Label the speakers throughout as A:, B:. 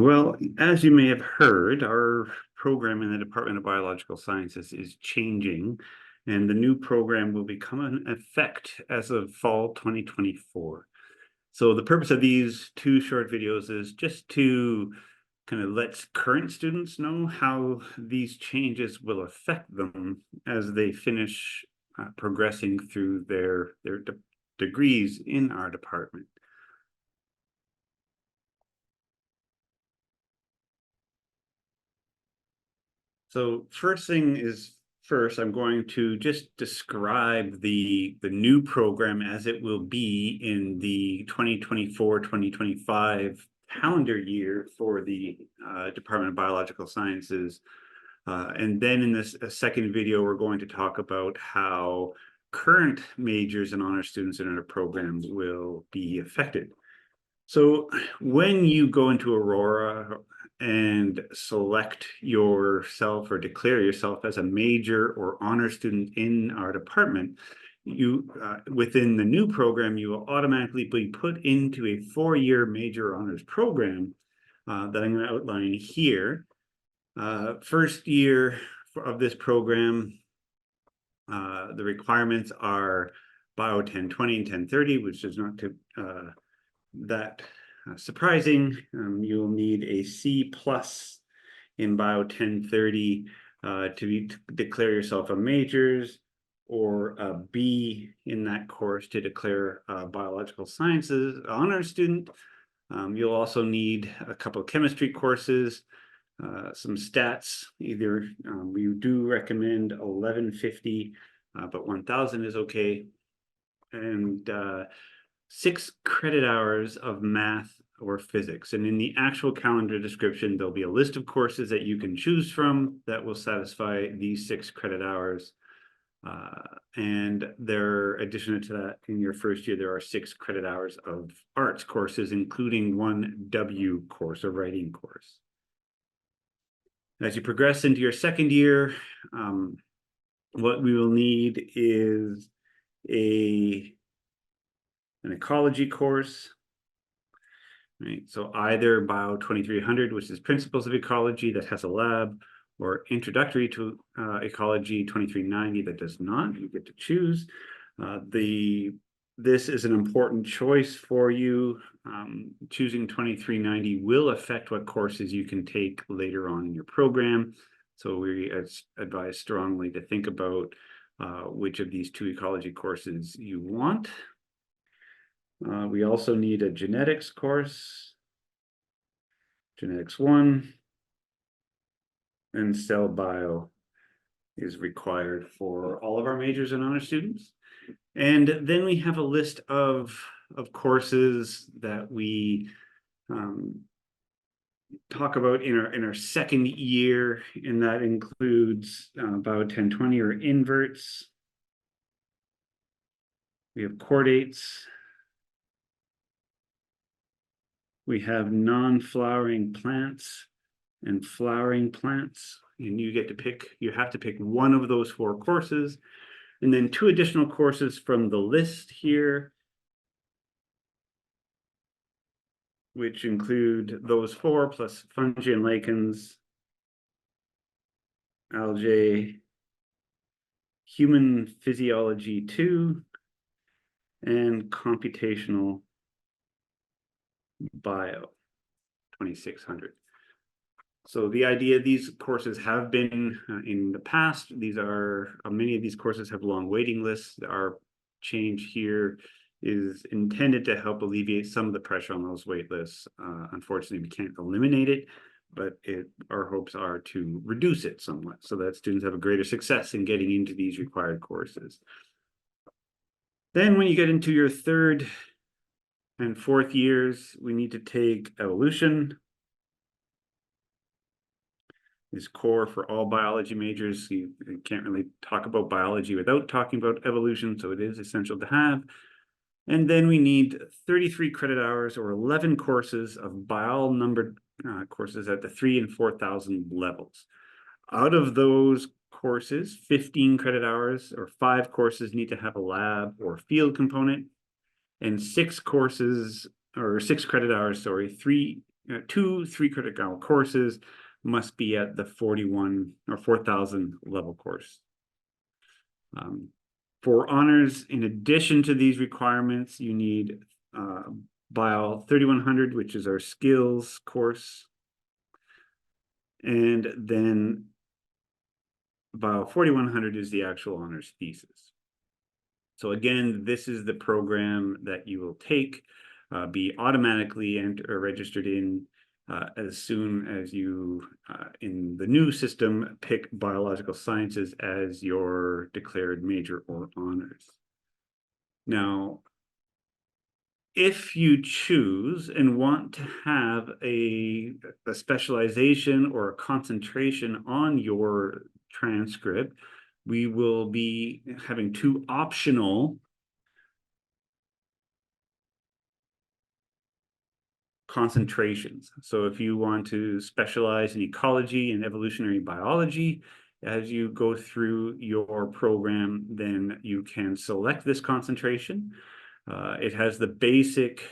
A: Well, as you may have heard, our program in the Department of Biological Sciences is changing, and the new program will become in effect as of fall 2024. So the purpose of these two short videos is just to kind of let current students know how these changes will affect them as they finish progressing through their degrees in our department. So first thing is first, I'm going to just describe the new program as it will be in the 2024-2025 calendar year for the Department of Biological Sciences. And then in this second video, we're going to talk about how current majors and honor students in our program will be affected. So when you go into Aurora and select yourself or declare yourself as a major or honor student in our department, you within the new program, you will automatically be put into a four-year major honors program that I'm going to outline here. First year of this program, the requirements are Bio 1020 and 1030, which is not that surprising. You'll need a C+ in Bio 1030 to declare yourself a majors, or a B in that course to declare a biological sciences honors student. You'll also need a couple of chemistry courses, some stats. Either we do recommend 1150, but 1000 is okay, and 6 credit hours of math or physics. And in the actual calendar description, there'll be a list of courses that you can choose from that will satisfy these 6 credit hours. And there, additional to that, in your first year, there are 6 credit hours of arts courses, including one W course, a writing course. As you progress into your second year, what we will need is an ecology course, right? So either Bio 2300, which is Principles of Ecology, that has a lab, or Introductory to Ecology 2390 that does not. You get to choose. This is an important choice for you. Choosing 2390 will affect what courses you can take later on in your program. So we advise strongly to think about which of these 2 ecology courses you want. We also need a genetics course, genetics 1, and cell bio is required for all of our majors and honor students. And then we have a list of courses that we talk about in our second year, and that includes Bio 1020 or inverts. We have chordates. We have non-flowering plants and flowering plants, and you have to pick one of those 4 courses, and then 2 additional courses from the list here, which include those 4 plus fungi and lichens, algae, human physiology 2, and computational bio 2600. So the idea, these courses have been in the past. Many of these courses have long waiting lists. Our change here is intended to help alleviate some of the pressure on those wait lists. Unfortunately, we can't eliminate it, but our hopes are to reduce it somewhat so that students have a greater success in getting into these required courses. Then when you get into your third and fourth years, we need to take evolution. Is core for all biology majors. You can't really talk about biology without talking about evolution, so it is essential to have. And then we need 33 credit hours or 11 courses of bio-numbered courses at the 3,000 and 4,000 levels. Out of those courses, 15 credit hours or 5 courses need to have a lab or field component, and 6 courses or 6 credit hours, 3 2 3-credit hour courses must be at the 41 or 4,000 level course. For honors, in addition to these requirements, you need Bio 3100, which is our skills course, and then Bio 4100 is the actual honors thesis. So again, this is the program that you will take, be automatically registered in as soon as you, in the new system, pick biological sciences as your declared major or honors. Now, if you choose and want to have a specialization or a concentration on your transcript, we will be having 2 optional concentrations. So if you want to specialize in ecology and evolutionary biology as you go through your program, then you can select this concentration. It has the basic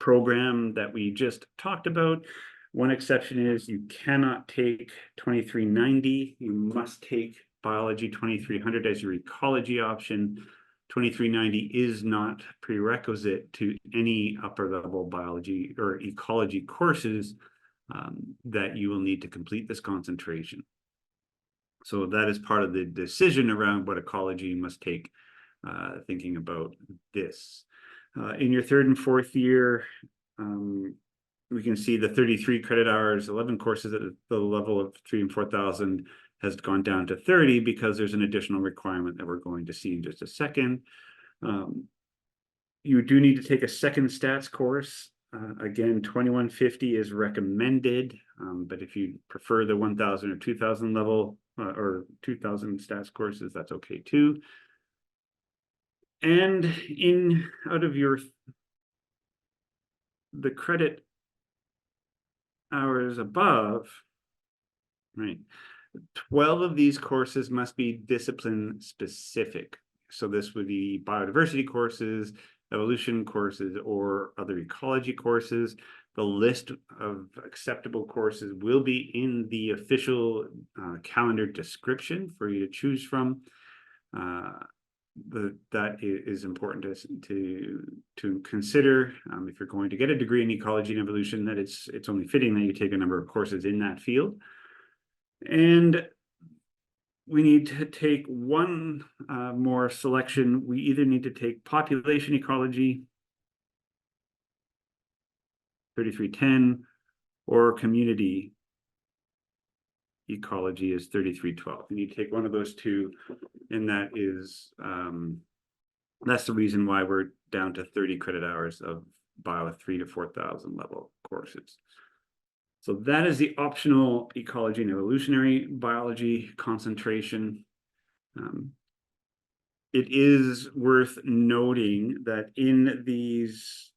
A: program that we just talked about. One exception is you cannot take 2390. You must take biology 2300 as your ecology option. 2390 is not prerequisite to any upper level biology or ecology courses that you will need to complete this concentration. So that is part of the decision around what ecology you must take, thinking about this. In your 3rd and 4th year, we can see the 33 credit hours, 11 courses at the level of 3,000 and 4,000 has gone down to 30 because there's an additional requirement that we're going to see in just a second. You do need to take a second stats course. Again, 2150 is recommended, but if you prefer the 1,000 or 2,000 level or 2,000 stats courses, that's okay too. And out of the credit hours above, right, 12 of these courses must be discipline specific. So this would be biodiversity courses, evolution courses, or other ecology courses. The list of acceptable courses will be in the official calendar description for you to choose from. That is important to consider if you're going to get a degree in ecology and evolution, that it's only fitting that you take a number of courses in that field. And we need to take one more selection. We either need to take population ecology, 3310, or community ecology is 3312. You need to take one of those 2, and that is that's the reason why we're down to 30 credit hours of bio 3,000 to 4,000 level courses. So that is the optional ecology and evolutionary biology concentration. It is worth noting that in these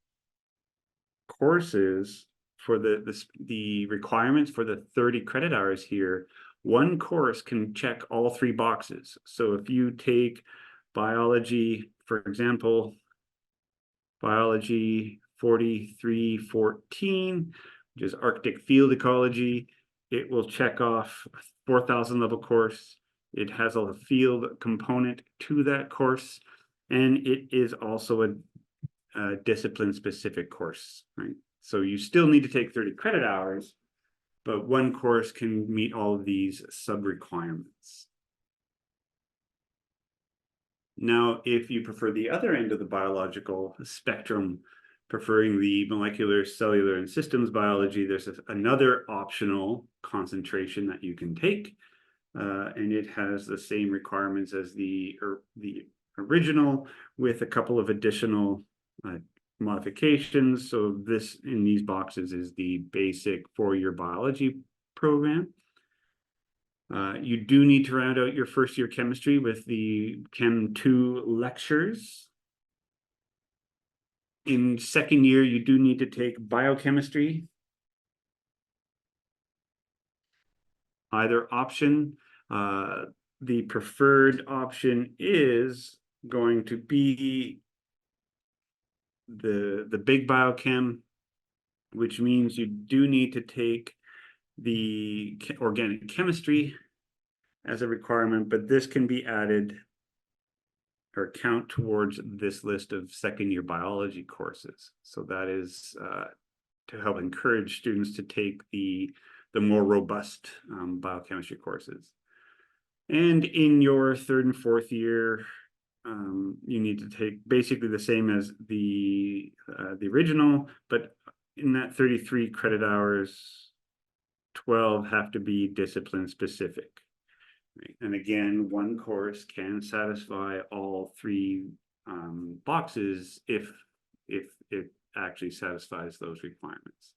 A: courses, for the requirements for the 30 credit hours here, one course can check all 3 boxes. So if you take biology, for example, biology 4314, which is Arctic field ecology, it will check off a 4,000 level course. It has a field component to that course, and it is also a discipline specific course, right? So you still need to take 30 credit hours, but one course can meet all of these sub requirements. Now, if you prefer the other end of the biological spectrum, preferring the molecular, cellular, and systems biology, there's another optional concentration that you can take, and it has the same requirements as the original, with a couple of additional modifications. So this in these boxes is the basic 4-year biology program. You do need to round out your 1st year chemistry with the Chem 2 lectures. In 2nd year, you do need to take biochemistry. Either option. The preferred option is going to be the big biochem which means you do need to take the organic chemistry as a requirement, but this can be added or count towards this list of second-year biology courses. So that is to help encourage students to take the more robust biochemistry courses. And in your third and fourth year, you need to take basically the same as the original, but in that 33 credit hours, 12 have to be discipline specific. Right? And again, one course can satisfy all three boxes if it actually satisfies those requirements.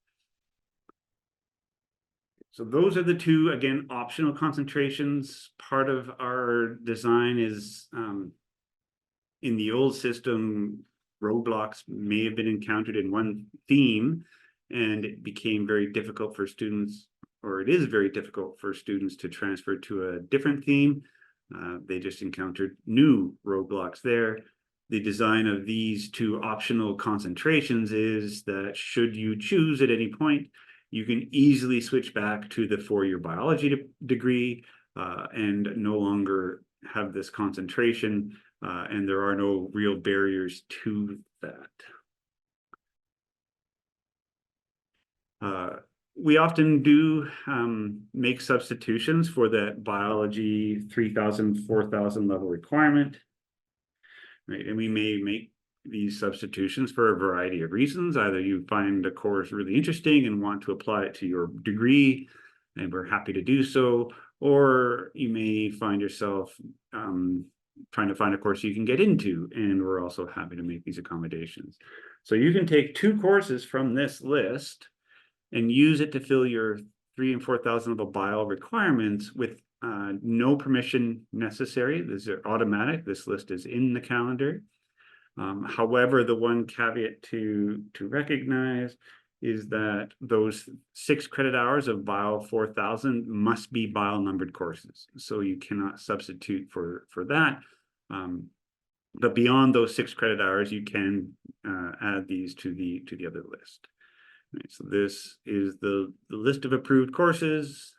A: So those are the two, again, optional concentrations. Part of our design is in the old system, roadblocks may have been encountered in one theme, and it became very difficult for students, or it is very difficult for students to transfer to a different theme. They just encountered new roadblocks there. The design of these two optional concentrations is that should you choose at any point, you can easily switch back to the four-year biology degree and no longer have this concentration, and there are no real barriers to that. We often do make substitutions for that biology 3,000, 4,000 level requirement, right? And we may make these substitutions for a variety of reasons. Either you find a course really interesting and want to apply it to your degree, and we're happy to do so, or you may find yourself trying to find a course you can get into, and we're also happy to make these accommodations. So you can take two courses from this list and use it to fill your 3,000 and 4,000 level bio requirements with no permission necessary. These are automatic. This list is in the calendar. However, the one caveat to recognize is that those 6 credit hours of bio 4,000 must be bio numbered courses. So you cannot substitute for that. But beyond those 6 credit hours, you can add these to the other list. Right, so this is the list of approved courses.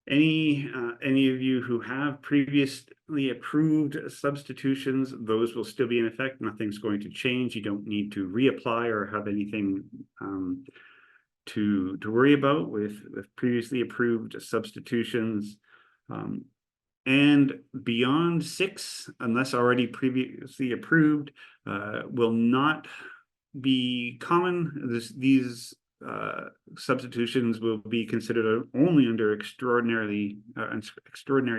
A: Any of you who have previously approved substitutions, those will still be in effect. Nothing's going to change. You don't need to reapply or have anything to worry about with previously approved substitutions. And beyond 6, unless already previously approved, will not be common. These substitutions will be considered only under extraordinary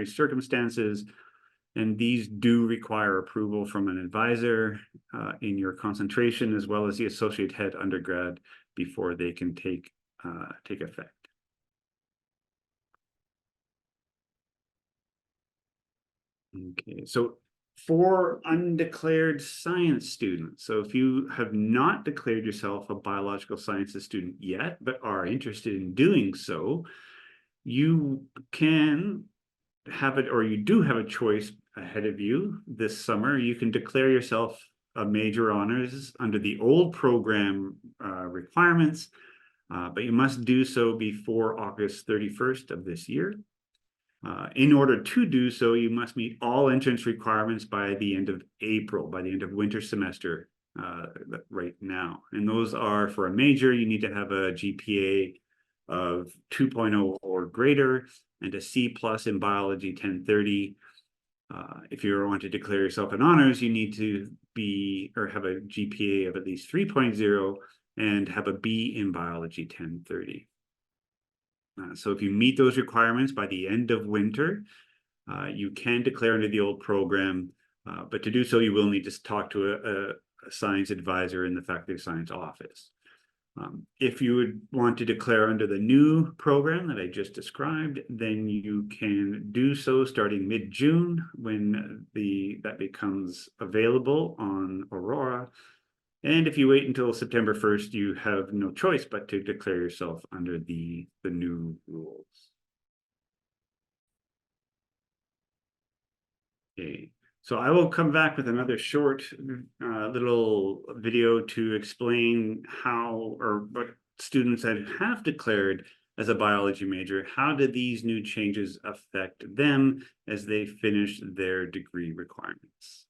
A: circumstances, and these do require approval from an advisor in your concentration, as well as the associate head undergrad, before they can take effect. Okay, so for undeclared science students, so if you have not declared yourself a biological sciences student yet, but are interested in doing so, you can have it, or you do have a choice ahead of you this summer. You can declare yourself a major honors under the old program requirements, but you must do so before August 31st of this year. In order to do so, you must meet all entrance requirements by the end of April, by the end of winter semester right now. And those are, for a major, you need to have a GPA of 2.0 or greater and a C+ in biology 1030. If you want to declare yourself an honors, you need to be or have a GPA of at least 3.0 and have a B in biology 1030. So if you meet those requirements by the end of winter, you can declare under the old program, but to do so, you will need to talk to a science advisor in the faculty of science office. If you would want to declare under the new program that I just described, then you can do so starting mid-June when that becomes available on Aurora. And if you wait until September 1st, you have no choice but to declare yourself under the new rules. Okay, so I will come back with another short little video to explain how, or what students that have declared as a biology major, how did these new changes affect them as they finish their degree requirements?